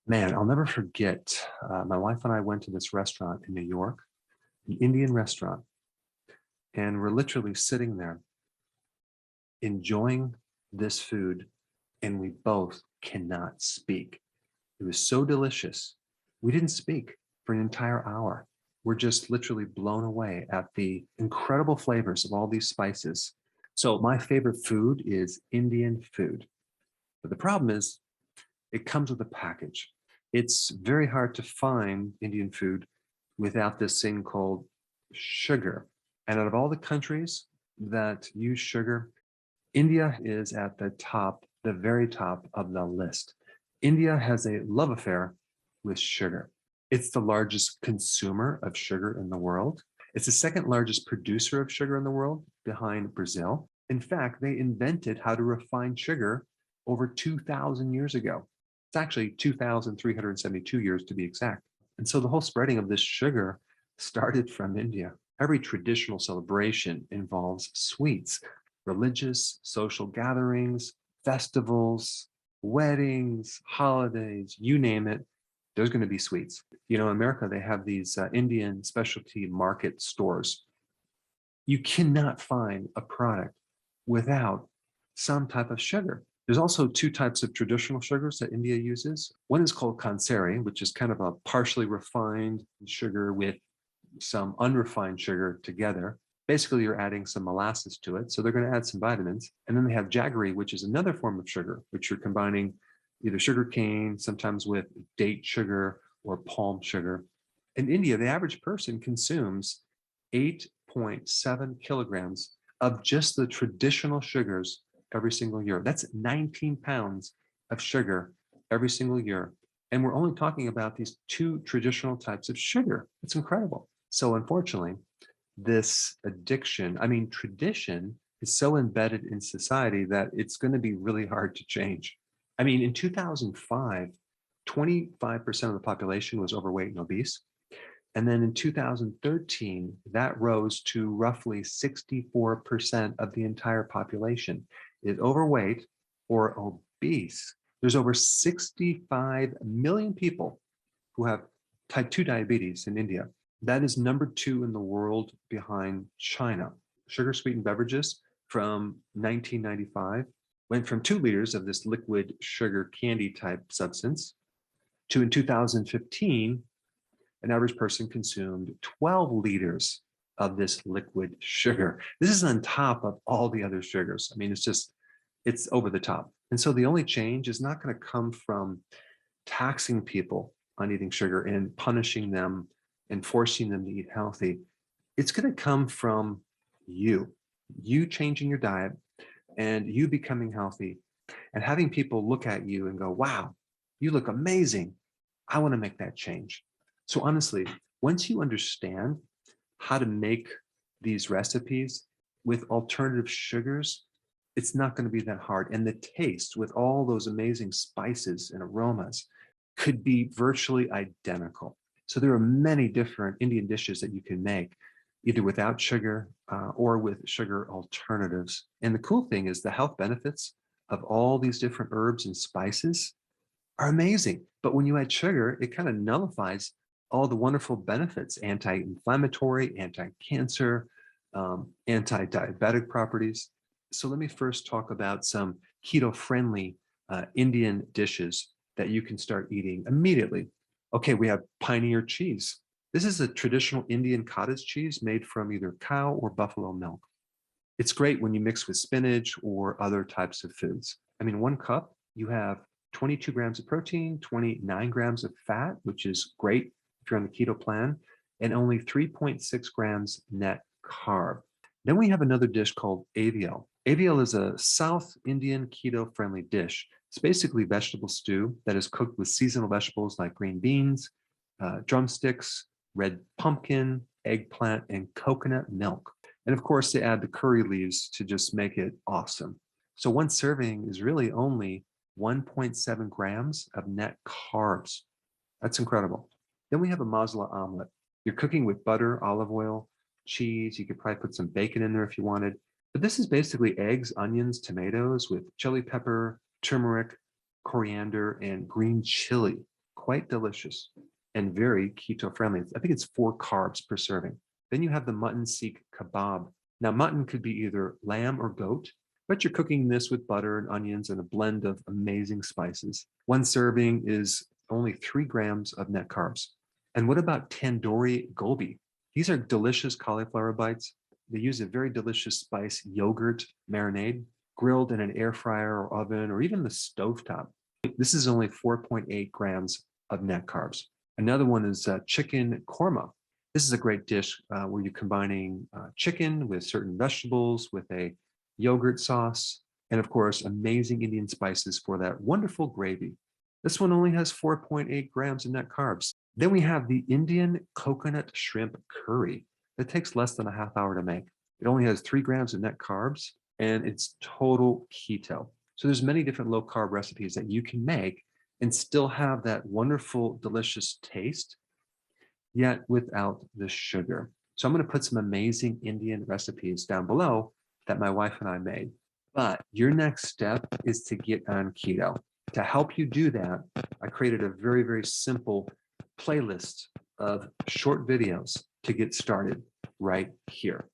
Man, I'll never forget. My wife and I went to this restaurant in New York, an Indian restaurant, and we're literally sitting there enjoying this food, and we both cannot speak. It was so delicious. We didn't speak for an entire hour. We're just literally blown away at the incredible flavors of all these spices. So, my favorite food is Indian food. But the problem is, it comes with a package. It's very hard to find Indian food without this thing called sugar. And out of all the countries that use sugar, India is at the top, the very top of the list. India has a love affair with sugar. It's the largest consumer of sugar in the world. It's the second largest producer of sugar in the world, behind Brazil. In fact, they invented how to refine sugar over 2,000 years ago. It's actually 2,372 years to be exact. And so the whole spreading of this sugar started from India. Every traditional celebration involves sweets, religious, social gatherings, festivals, weddings, holidays, you name it, there's going to be sweets. You know, in America, they have these Indian specialty market stores. You cannot find a product without some type of sugar. There's also two types of traditional sugars that India uses. One is called kanseri, which is kind of a partially refined sugar with some unrefined sugar together. Basically, you're adding some molasses to it. So they're going to add some vitamins. And then they have jaggery, which is another form of sugar, which you're combining either sugar cane, sometimes with date sugar or palm sugar. In India, the average person consumes 8.7 kilograms of just the traditional sugars every single year. That's 19 pounds of sugar every single year. And we're only talking about these two traditional types of sugar. It's incredible. So unfortunately, this addiction, tradition is so embedded in society that it's going to be really hard to change. In 2005, 25% of the population was overweight and obese. And then in 2013, that rose to roughly 64% of the entire population is overweight or obese. There's over 65 million people who have type 2 diabetes in India. That is number 2 in the world behind China. Sugar-sweetened beverages from 1995 went from 2 liters of this liquid sugar candy type substance to, in 2015, an average person consumed 12 liters of this liquid sugar. This is on top of all the other sugars. It's over the top. And so the only change is not going to come from taxing people on eating sugar and punishing them and forcing them to eat healthy. It's going to come from you changing your diet and you becoming healthy and having people look at you and go, wow, you look amazing. I want to make that change. So honestly, once you understand how to make these recipes with alternative sugars, it's not going to be that hard. And the taste with all those amazing spices and aromas could be virtually identical. So there are many different Indian dishes that you can make, either without sugar or with sugar alternatives. And the cool thing is the health benefits of all these different herbs and spices are amazing. But when you add sugar, it kind of nullifies all the wonderful benefits, anti-inflammatory, anti-cancer, anti-diabetic properties. So let me first talk about some keto-friendly Indian dishes that you can start eating immediately. Okay, we have Pioneer cheese. This is a traditional Indian cottage cheese made from either cow or buffalo milk. It's great when you mix with spinach or other types of foods. 1 cup, you have 22 grams of protein, 29 grams of fat, which is great if you're on the keto plan, and only 3.6 grams net carb. Then we have another dish called avial. Avial is a South Indian keto-friendly dish. It's basically vegetable stew that is cooked with seasonal vegetables like green beans, drumsticks, red pumpkin, eggplant, and coconut milk. And of course, they add the curry leaves to just make it awesome. So one serving is really only 1.7 grams of net carbs. That's incredible. Then we have a masala omelet. You're cooking with butter, olive oil, cheese. You could probably put some bacon in there if you wanted. But this is basically eggs, onions, tomatoes with chili pepper, turmeric, coriander, and green chili. quite delicious and very keto friendly. I think it's 4 carbs per serving. Then you have the mutton seek kebab. Now, mutton could be either lamb or goat, but you're cooking this with butter and onions and a blend of amazing spices. One serving is only 3 grams of net carbs. And what about tandoori gobi? These are delicious cauliflower bites. They use a very delicious spice yogurt marinade, grilled in an air fryer or oven or even the stovetop. This is only 4.8 grams of net carbs. Another one is chicken korma. This is a great dish where you're combining chicken with certain vegetables, with a yogurt sauce, and of course, amazing Indian spices for that wonderful gravy. This one only has 4.8 grams of net carbs. Then we have the Indian coconut shrimp curry. That takes less than a half hour to make. It only has 3 grams of net carbs, and it's total keto. So there's many different low carb recipes that you can make and still have that wonderful, delicious taste, yet without the sugar. So I'm going to put some amazing Indian recipes down below that my wife and I made. But your next step is to get on keto. To help you do that, I created a very, very simple playlist of short videos to get started right here.